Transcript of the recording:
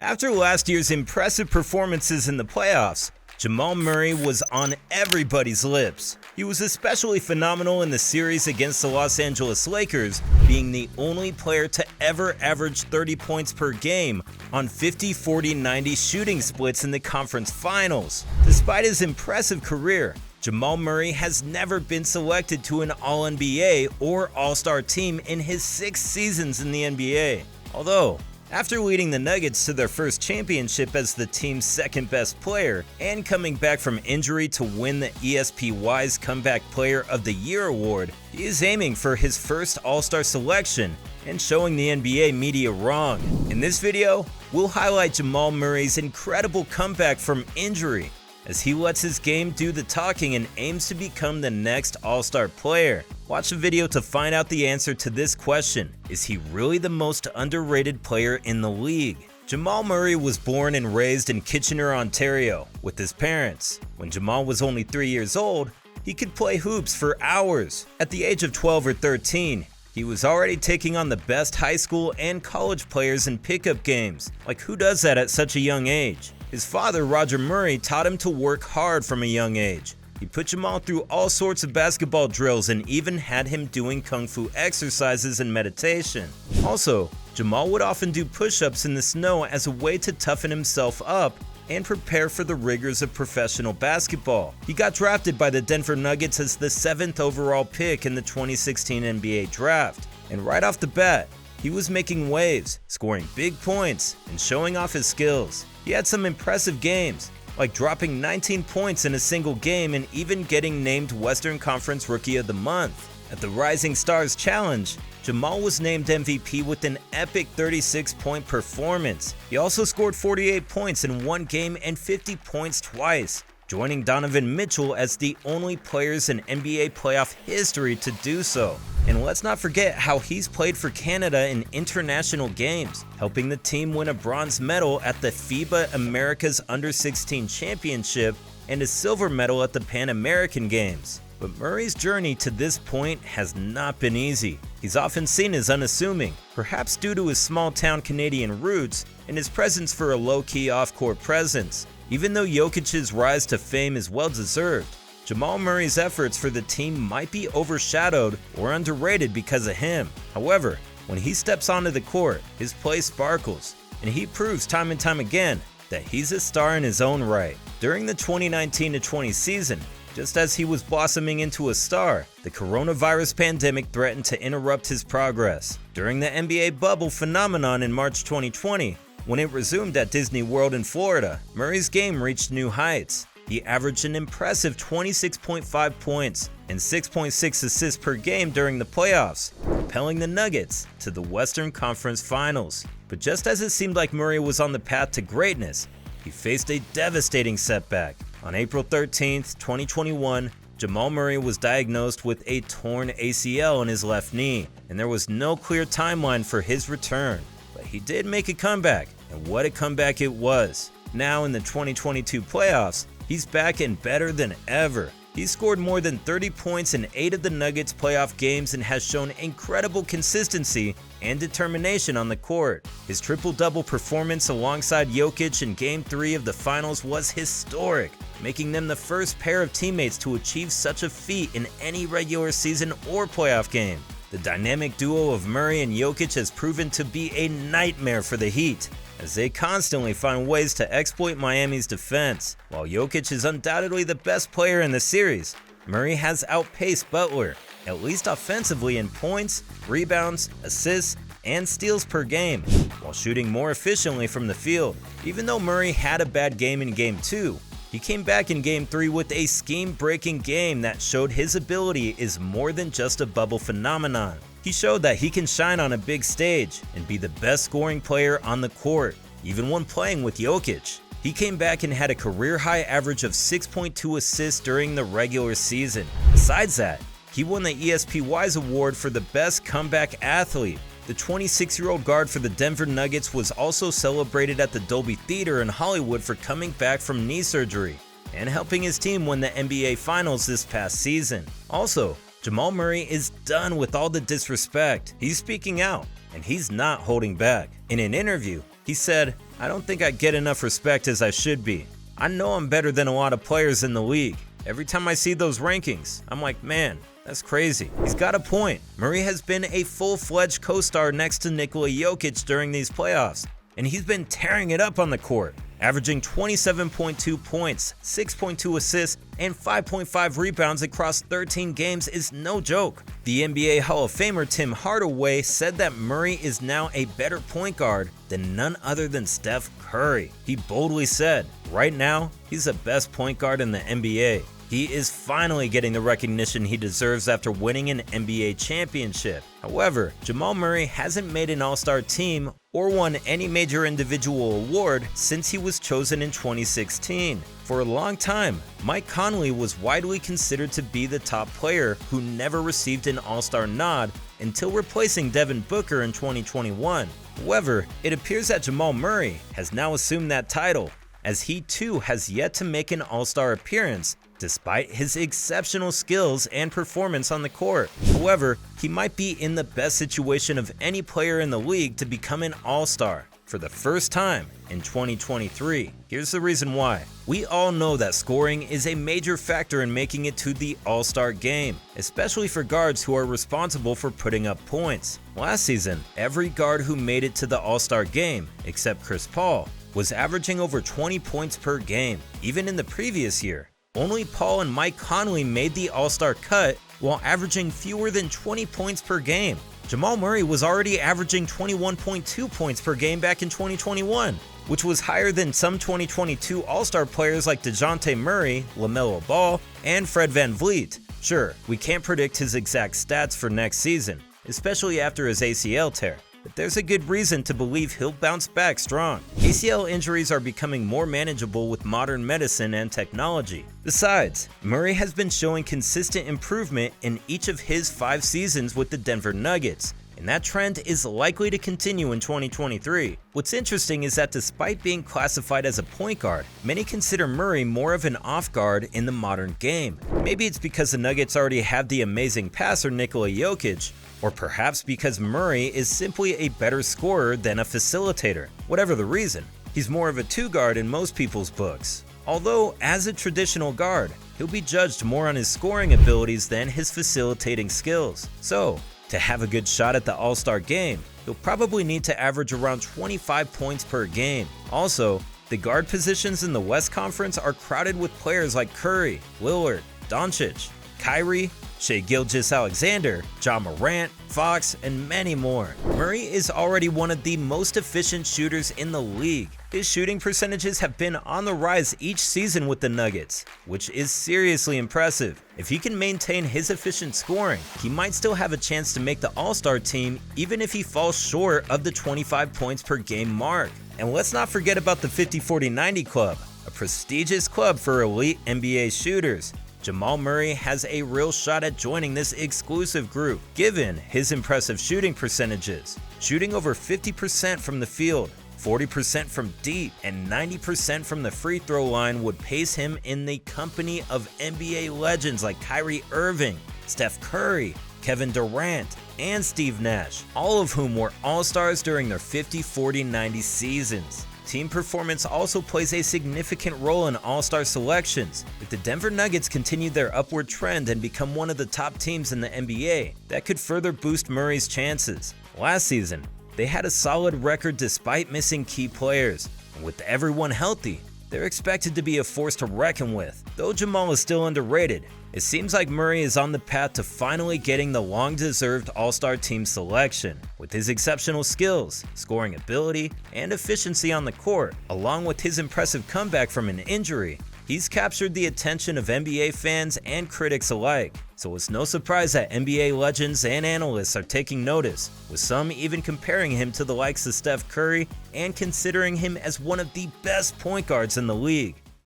After last year's impressive performances in the playoffs, Jamal Murray was on everybody's lips. He was especially phenomenal in the series against the Los Angeles Lakers, being the only player to ever average 30 points per game on 50-40-90 shooting splits in the conference finals. Despite his impressive career, Jamal Murray has never been selected to an All-NBA or All-Star team in his 6 seasons in the NBA. Although, after leading the Nuggets to their first championship as the team's second-best player and coming back from injury to win the ESPYs Comeback Player of the Year award, he is aiming for his first All-Star selection and showing the NBA media wrong. In this video, we'll highlight Jamal Murray's incredible comeback from injury as he lets his game do the talking and aims to become the next All-Star player. Watch the video to find out the answer to this question: is he really the most underrated player in the league? Jamal Murray was born and raised in Kitchener, Ontario, with his parents. When Jamal was only 3 years old, he could play hoops for hours. At the age of 12 or 13, he was already taking on the best high school and college players in pickup games. Like, who does that at such a young age? His father, Roger Murray, taught him to work hard from a young age. He put Jamal through all sorts of basketball drills and even had him doing kung fu exercises and meditation. Also, Jamal would often do push-ups in the snow as a way to toughen himself up and prepare for the rigors of professional basketball. He got drafted by the Denver Nuggets as the 7th overall pick in the 2016 NBA draft. And right off the bat, he was making waves, scoring big points, and showing off his skills. He had some impressive games, like dropping 19 points in a single game and even getting named Western Conference Rookie of the Month. At the Rising Stars Challenge, Jamal was named MVP with an epic 36-point performance. He also scored 48 points in one game and 50 points twice, joining Donovan Mitchell as the only players in NBA playoff history to do so. And let's not forget how he's played for Canada in international games, helping the team win a bronze medal at the FIBA America's Under-16 Championship and a silver medal at the Pan American Games. But Murray's journey to this point has not been easy. He's often seen as unassuming, perhaps due to his small-town Canadian roots and his presence for a low-key off-court presence. Even though Jokic's rise to fame is well-deserved, Jamal Murray's efforts for the team might be overshadowed or underrated because of him. However, when he steps onto the court, his play sparkles, and he proves time and time again that he's a star in his own right. During the 2019-20 season, just as he was blossoming into a star, the coronavirus pandemic threatened to interrupt his progress. During the NBA bubble phenomenon in March 2020, when it resumed at Disney World in Florida, Murray's game reached new heights. He averaged an impressive 26.5 points and 6.6 assists per game during the playoffs, propelling the Nuggets to the Western Conference Finals. But just as it seemed like Murray was on the path to greatness, he faced a devastating setback. On April 13, 2021, Jamal Murray was diagnosed with a torn ACL in his left knee, and there was no clear timeline for his return. But he did make a comeback, and what a comeback it was. Now in the 2022 playoffs, he's back and better than ever. He's scored more than 30 points in 8 of the Nuggets' playoff games and has shown incredible consistency and determination on the court. His triple-double performance alongside Jokic in Game 3 of the Finals was historic, making them the first pair of teammates to achieve such a feat in any regular season or playoff game. The dynamic duo of Murray and Jokic has proven to be a nightmare for the Heat, as they constantly find ways to exploit Miami's defense. While Jokic is undoubtedly the best player in the series, Murray has outpaced Butler, at least offensively, in points, rebounds, assists, and steals per game, while shooting more efficiently from the field. Even though Murray had a bad game in Game 2, he came back in Game 3 with a scheme-breaking game that showed his ability is more than just a bubble phenomenon. He showed that he can shine on a big stage and be the best scoring player on the court, even when playing with Jokic. He came back and had a career-high average of 6.2 assists during the regular season. Besides that, he won the ESPYs award for the best comeback athlete. The 26-year-old guard for the Denver Nuggets was also celebrated at the Dolby Theater in Hollywood for coming back from knee surgery and helping his team win the NBA Finals this past season. Also, Jamal Murray is done with all the disrespect. He's speaking out, and he's not holding back. In an interview, he said, I don't think I get enough respect as I should be. I know I'm better than a lot of players in the league. Every time I see those rankings, I'm like, man, that's crazy. He's got a point. Murray has been a full-fledged co-star next to Nikola Jokic during these playoffs, and he's been tearing it up on the court, averaging 27.2 points, 6.2 assists, and 5.5 rebounds across 13 games is no joke. The NBA Hall of Famer Tim Hardaway said that Murray is now a better point guard than none other than Steph Curry. He boldly said, right now, he's the best point guard in the NBA. He is finally getting the recognition he deserves after winning an NBA championship. However, Jamal Murray hasn't made an All-Star team or won any major individual award since he was chosen in 2016. For a long time, Mike Conley was widely considered to be the top player who never received an All-Star nod until replacing Devin Booker in 2021. However, it appears that Jamal Murray has now assumed that title, as he too has yet to make an All-Star appearance despite his exceptional skills and performance on the court. However, he might be in the best situation of any player in the league to become an All-Star for the first time in 2023. Here's the reason why. We all know that scoring is a major factor in making it to the All-Star game, especially for guards who are responsible for putting up points. Last season, every guard who made it to the All-Star game, except Chris Paul, was averaging over 20 points per game. Even in the previous year, only Paul and Mike Conley made the All-Star cut while averaging fewer than 20 points per game. Jamal Murray was already averaging 21.2 points per game back in 2021, which was higher than some 2022 All-Star players like DeJounte Murray, LaMelo Ball, and Fred VanVleet. Sure, we can't predict his exact stats for next season, especially after his ACL tear, but there's a good reason to believe he'll bounce back strong. ACL injuries are becoming more manageable with modern medicine and technology. Besides, Murray has been showing consistent improvement in each of his 5 seasons with the Denver Nuggets, and that trend is likely to continue in 2023. What's interesting is that despite being classified as a point guard, many consider Murray more of an off guard in the modern game. Maybe it's because the Nuggets already have the amazing passer Nikola Jokic, or perhaps because Murray is simply a better scorer than a facilitator. Whatever the reason, he's more of a 2-guard in most people's books. Although, as a traditional guard, he'll be judged more on his scoring abilities than his facilitating skills. So, to have a good shot at the All-Star game, he'll probably need to average around 25 points per game. Also, the guard positions in the West Conference are crowded with players like Curry, Lillard, Doncic, Kyrie, Shai Gilgeous-Alexander, Ja Morant, Fox, and many more. Murray is already one of the most efficient shooters in the league. His shooting percentages have been on the rise each season with the Nuggets, which is seriously impressive. If he can maintain his efficient scoring, he might still have a chance to make the All-Star team even if he falls short of the 25 points per game mark. And let's not forget about the 50-40-90 Club, a prestigious club for elite NBA shooters. Jamal Murray has a real shot at joining this exclusive group, given his impressive shooting percentages. Shooting over 50% from the field, 40% from deep, and 90% from the free throw line would place him in the company of NBA legends like Kyrie Irving, Steph Curry, Kevin Durant, and Steve Nash, all of whom were All-Stars during their 50-40-90 seasons. Team performance also plays a significant role in All-Star selections. If the Denver Nuggets continue their upward trend and become one of the top teams in the NBA, that could further boost Murray's chances. Last season, they had a solid record despite missing key players, and with everyone healthy, they're expected to be a force to reckon with. Though Jamal is still underrated, it seems like Murray is on the path to finally getting the long-deserved All-Star team selection. With his exceptional skills, scoring ability, and efficiency on the court, along with his impressive comeback from an injury, he's captured the attention of NBA fans and critics alike. So it's no surprise that NBA legends and analysts are taking notice, with some even comparing him to the likes of Steph Curry and considering him as one of the best point guards in the league.